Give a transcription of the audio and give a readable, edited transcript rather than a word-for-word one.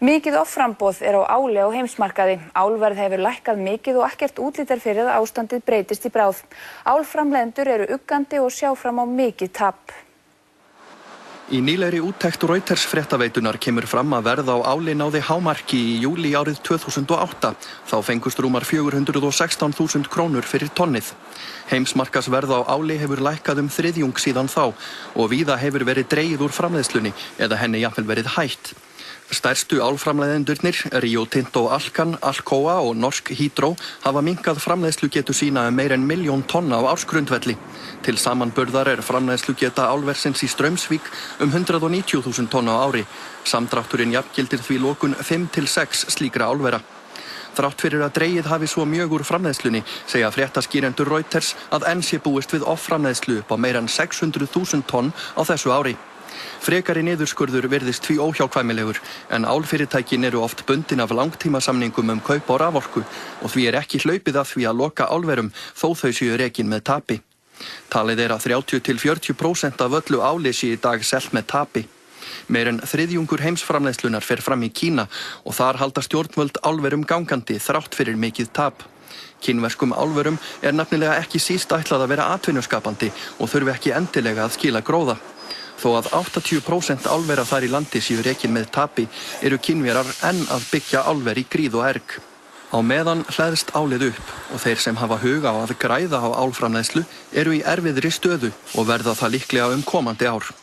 Mikið offramboð á áli á heimsmarkaði. Álverð hefur lækkað mikið og ekkert útlit fyrir að ástandið breytist í bráð. Álframleiðendur eru uggandi og sjá fram á mikið tap. Í nýlegri úttekt Reuters fréttaveitunar kemur fram að verð á áli náði hámarki í júlí árið 2008. Þá fengust rúmar 416.000 krónur fyrir tonnið. Heimsmarkaðsverð á áli hefur lækkað þriðjung síðan þá og víða hefur verið dregið úr framleiðslunni eða henni jafnvel verið hætt. Stærstu álframleiðendurnir, Rio Tinto Alcan, Alcoa og Norsk Hydro hafa minnkað framleiðslugetu sína meira en 1 milljón tonna á ársgrundvelli. Til samanburðar framleiðslugeta álversins í Straumsvík 190.000 tonna á ári. Samdrátturinn jafngildir því lokun 5 til 6 slíkra álvera. Þrátt fyrir að dregið hafi svo mjög úr framleiðslunni, segja fréttaskýrendur Reuters að enn sé búist við offramleiðslu upp á meira en 600.000 tonn á þessu ári. Frekari niðurskurður virðist því óhjákvæmilegur, en álfyrirtækin eru oft bundin af langtímasamningum kaup á raforku og því ekki hlaupið að því að loka álverum þó þau séu rekin með tapi. Talið að 30–40% af öllu áli sé í dag selt með tapi. Meir en þriðjungur heimsframleiðslunar fer fram í Kína og þar halda stjórnvöld álverum gangandi þrátt fyrir mikið tap. Kínverskum álverum nefnilega ekki síst ætlað að vera atvinnuskapandi og þurfi ekki endilega að skila gróða. Þó að 80% álvera þar í landi séu rekin með tapi eru Kínverjar enn að byggja álver í gríð og erg. Á meðan hleðst álið upp og þeir sem hafa hug á að græða á álframleiðslu eru í erfiðri stöðu og verða það líklega komandi ár.